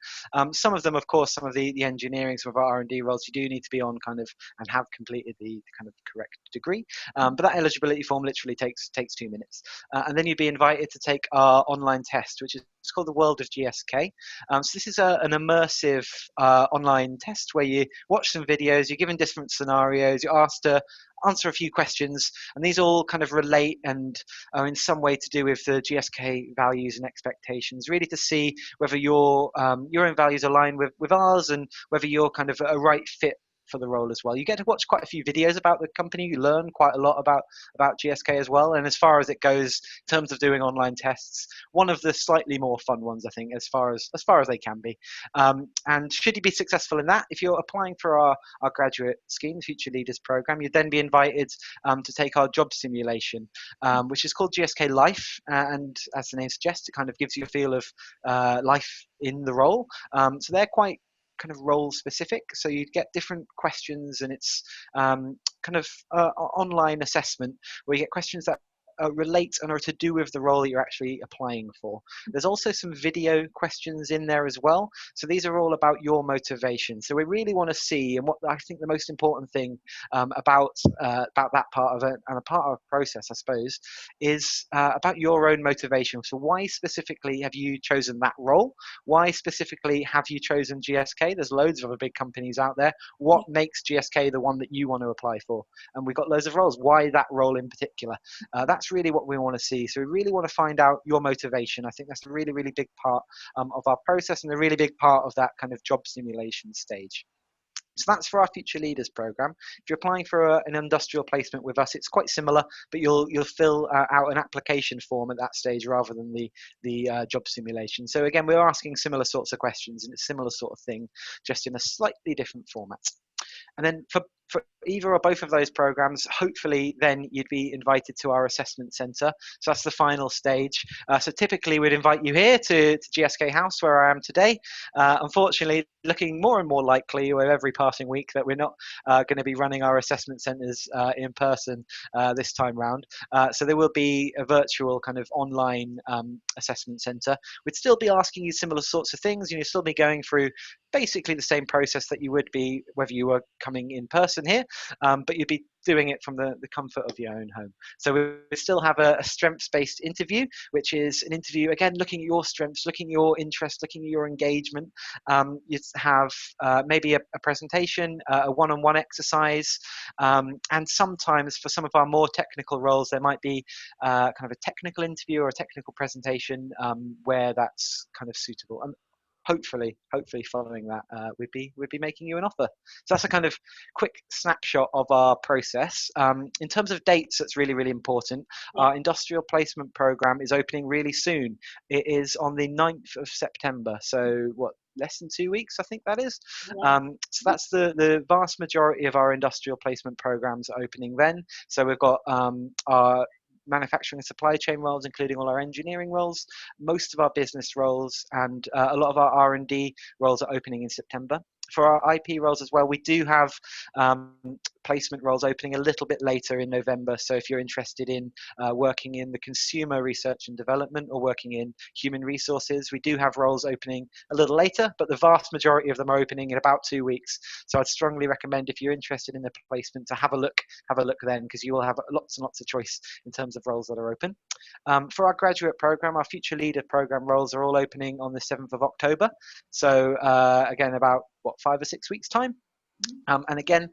Some of them, of course, some of the engineering, some of our R&D roles, you do need to be on kind of and have completed the kind of correct degree. But that eligibility form literally takes 2 minutes. And then you'd be invited to take our online test, which is called the World of GSK. So this is an immersive online test where you watch some videos, you're given different scenarios, you're asked to answer a few questions, and these all kind of relate and are in some way to do with the GSK values and expectations, really to see whether your own values align with ours and whether you're kind of a right fit for the role as well. You get to watch quite a few videos about the company. You learn quite a lot about GSK as well. And as far as it goes in terms of doing online tests, one of the slightly more fun ones, I think, as far as they can be. And should you be successful in that, if you're applying for our graduate scheme, Future Leaders Program, you'd then be invited to take our job simulation, which is called GSK Life. And as the name suggests, it kind of gives you a feel of life in the role. So they're quite kind of role specific, so you'd get different questions, and it's kind of online assessment where you get questions that relate and are to do with the role that you're actually applying for. There's also some video questions in there as well. So these are all about your motivation. So we really want to see, and what I think the most important thing about that part of it, and a part of the process, I suppose, is about your own motivation. So why specifically have you chosen that role? Why specifically have you chosen GSK? There's loads of other big companies out there. What makes GSK the one that you want to apply for? And we've got loads of roles. Why that role in particular? That's really what we want to see. So we really want to find out your motivation. I think that's a really big part of our process, and a really big part of that kind of job simulation stage. So that's for our Future Leaders program. If you're applying for an industrial placement with us, it's quite similar, but you'll fill out an application form at that stage rather than the job simulation. So again, we're asking similar sorts of questions and a similar sort of thing, just in a slightly different format. And then for either or both of those programs, hopefully then you'd be invited to our assessment centre. So that's the final stage. So typically we'd invite you here to GSK House, where I am today. Unfortunately, looking more and more likely with every passing week that we're not going to be running our assessment centres in person this time round. So there will be a virtual kind of online assessment centre. We'd still be asking you similar sorts of things, and you'll still be going through basically the same process that you would be whether you were coming in person here, but you'd be doing it from the comfort of your own home. So we still have a strengths-based interview, which is an interview, again, looking at your strengths, looking at your interests, looking at your engagement. You have maybe a presentation, a one-on-one exercise, and sometimes for some of our more technical roles, there might be kind of a technical interview or a technical presentation where that's kind of suitable. And hopefully following that, we'd be making you an offer. So that's a kind of quick snapshot of our process. In terms of dates, that's really important. Our industrial placement program is opening really soon. It is on the 9th of September. So what, less than 2 weeks, I think that is. So that's the vast majority of our industrial placement programs opening then. So we've got our manufacturing and supply chain roles, including all our engineering roles, most of our business roles, and a lot of our R&D roles are opening in September. For our IP roles as well, we do have placement roles opening a little bit later in November. So if you're interested in working in the consumer research and development or working in human resources, we do have roles opening a little later, but the vast majority of them are opening in about 2 weeks. So I'd strongly recommend, if you're interested in the placement, to have a look then, because you will have lots and lots of choice in terms of roles that are open. For our graduate program, our future leader program roles are all opening on the 7th of October. So again, about 5 or 6 weeks time. And again,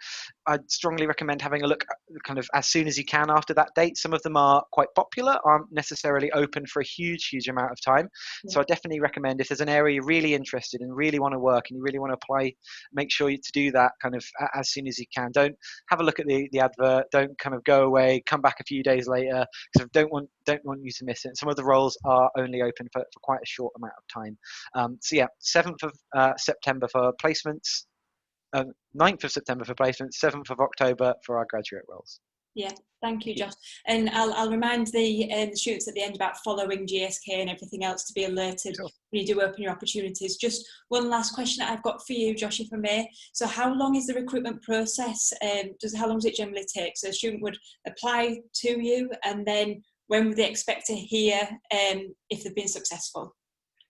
I'd strongly recommend having a look kind of as soon as you can after that date. Some of them are quite popular, aren't necessarily open for a huge amount of time. Yeah. So I definitely recommend, if there's an area you're really interested in, really want to work and you really want to apply, make sure to do that kind of as soon as you can. Don't have a look at the advert. Don't kind of go away, come back a few days later, because I don't want you to miss it. Some of the roles are only open for quite a short amount of time. So yeah, 7th of September for placements. 9th of September for placements, 7th of October for our graduate roles. Yeah, thank you, Josh. And I'll remind the students at the end about following GSK and everything else to be alerted when you do open your opportunities. Just one last question that I've got for you, Josh, if I may. So how long is the recruitment process? How long does it generally take? So a student would apply to you, and then when would they expect to hear if they've been successful?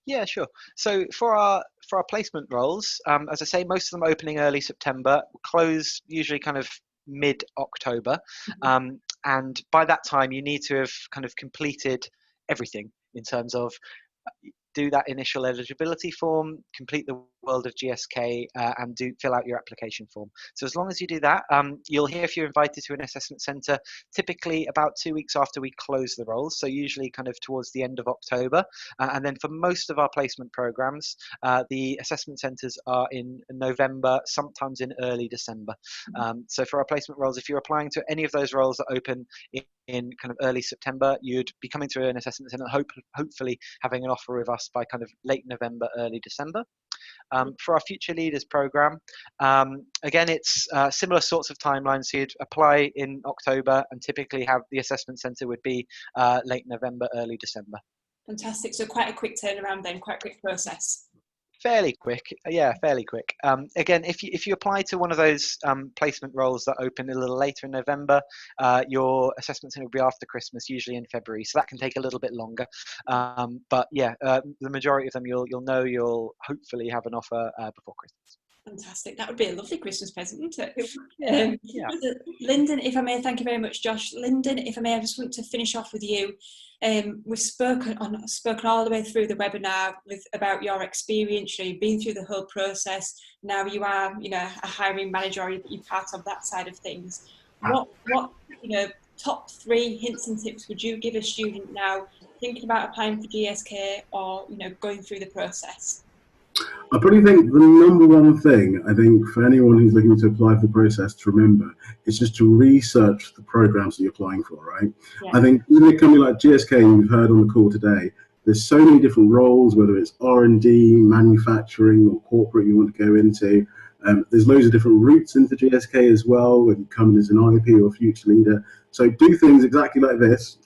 Yeah, sure. So for our placement roles, as I say, most of them opening early September, close usually kind of mid-October. Mm-hmm. And by that time, you need to have kind of completed everything in terms of do that initial eligibility form, complete the World of GSK, and fill out your application form. So as long as you do that, you'll hear if you're invited to an assessment centre, typically about 2 weeks after we close the roles, so usually kind of towards the end of October. And then for most of our placement programmes, the assessment centres are in November, sometimes in early December. So for our placement roles, if you're applying to any of those roles that open in kind of early September, you'd be coming through an assessment centre, hopefully having an offer with us by kind of late November, early December. For our Future Leaders program, again, it's similar sorts of timelines. So you'd apply in October and typically have the assessment centre would be late November, early December. Fantastic. So quite a quick turnaround then, quite a quick process. Fairly quick, yeah, fairly quick. Again, if you apply to one of those placement roles that open a little later in November, your assessment centre will be after Christmas, usually in February, so that can take a little bit longer. But yeah, the majority of them you'll hopefully have an offer before Christmas. Fantastic. That would be a lovely Christmas present, wouldn't it? Yeah. Lyndon, if I may, thank you very much, Josh. Lyndon, if I may, I just want to finish off with you. We've spoken all the way through the webinar about your experience. You've been through the whole process. Now you are, a hiring manager, or you're part of that side of things. What top 3 hints and tips would you give a student now thinking about applying for GSK or going through the process? I probably think the number one thing, I think, for anyone who's looking to apply for the process to remember is just to research the programs that you're applying for, right? Yeah. I think in a company like GSK, you've heard on the call today, there's so many different roles, whether it's R&D, manufacturing, or corporate you want to go into. There's loads of different routes into GSK as well, whether you come in as an IP or future leader. So do things exactly like this.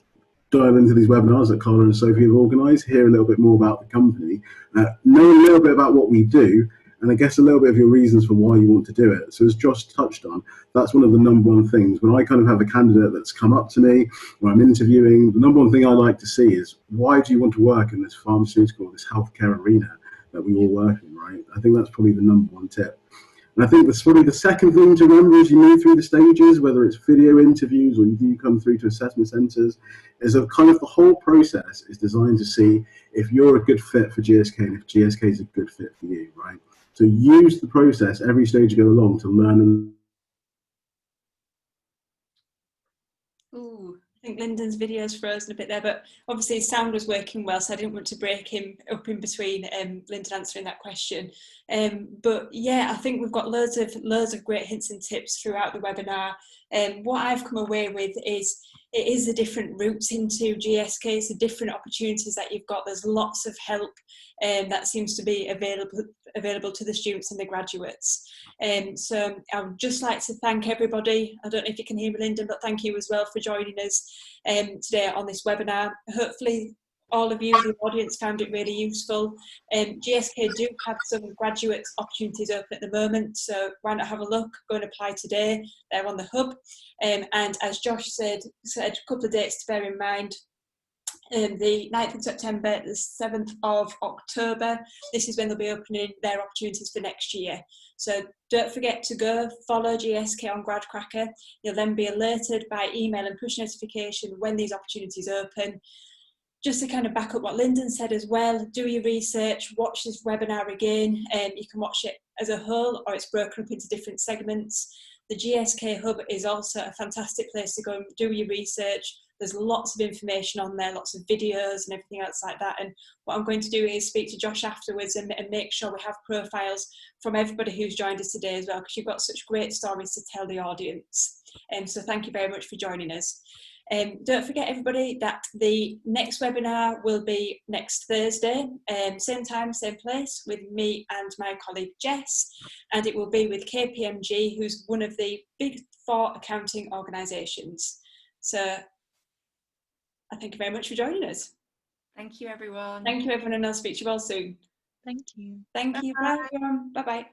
Dive into these webinars that Carla and Sophie have organised, hear a little bit more about the company, know a little bit about what we do, and I guess a little bit of your reasons for why you want to do it. So as Josh touched on, that's one of the number one things. When I kind of have a candidate that's come up to me, when I'm interviewing, the number one thing I like to see is, why do you want to work in this pharmaceutical, this healthcare arena that we all work in, right? I think that's probably the number one tip. And I think that's probably the second thing to remember as you move through the stages, whether it's video interviews or you do come through to assessment centres, is that kind of the whole process is designed to see if you're a good fit for GSK and if GSK is a good fit for you, right? So use the process every stage you go along to learn. Ooh, I think Lyndon's video's frozen a bit there, but obviously his sound was working well, so I didn't want to break him up in between Lyndon answering that question. But yeah, I think we've got loads of great hints and tips throughout the webinar. What I've come away with is it is the different routes into GSK, it's the different opportunities that you've got. There's lots of help that seems to be available to the students and the graduates. So I would just like to thank everybody. I don't know if you can hear me, Lyndon, but thank you as well for joining us today on this webinar. Hopefully all of you, the audience, found it really useful. GSK do have some graduate opportunities open at the moment, so why not have a look, go and apply today. They're on the hub. And as Josh said a couple of dates to bear in mind. The 9th of September, the 7th of October. This is when they'll be opening their opportunities for next year. So don't forget to go follow GSK on GradCracker. You'll then be alerted by email and push notification when these opportunities open. Just to kind of back up what Lyndon said as well, do your research, watch this webinar again. You can watch it as a whole, or it's broken up into different segments. The GSK Hub is also a fantastic place to go and do your research. There's lots of information on there, lots of videos and everything else like that. And what I'm going to do is speak to Josh afterwards and make sure we have profiles from everybody who's joined us today as well, because you've got such great stories to tell the audience. So thank you very much for joining us. Don't forget, everybody, that the next webinar will be next Thursday, same time, same place, with me and my colleague Jess, and it will be with KPMG, who's one of the big 4 accounting organisations. So I thank you very much for joining us. Thank you, everyone. Thank you, everyone, and I'll speak to you all soon. Thank you. Thank you. Bye, everyone. Bye-bye.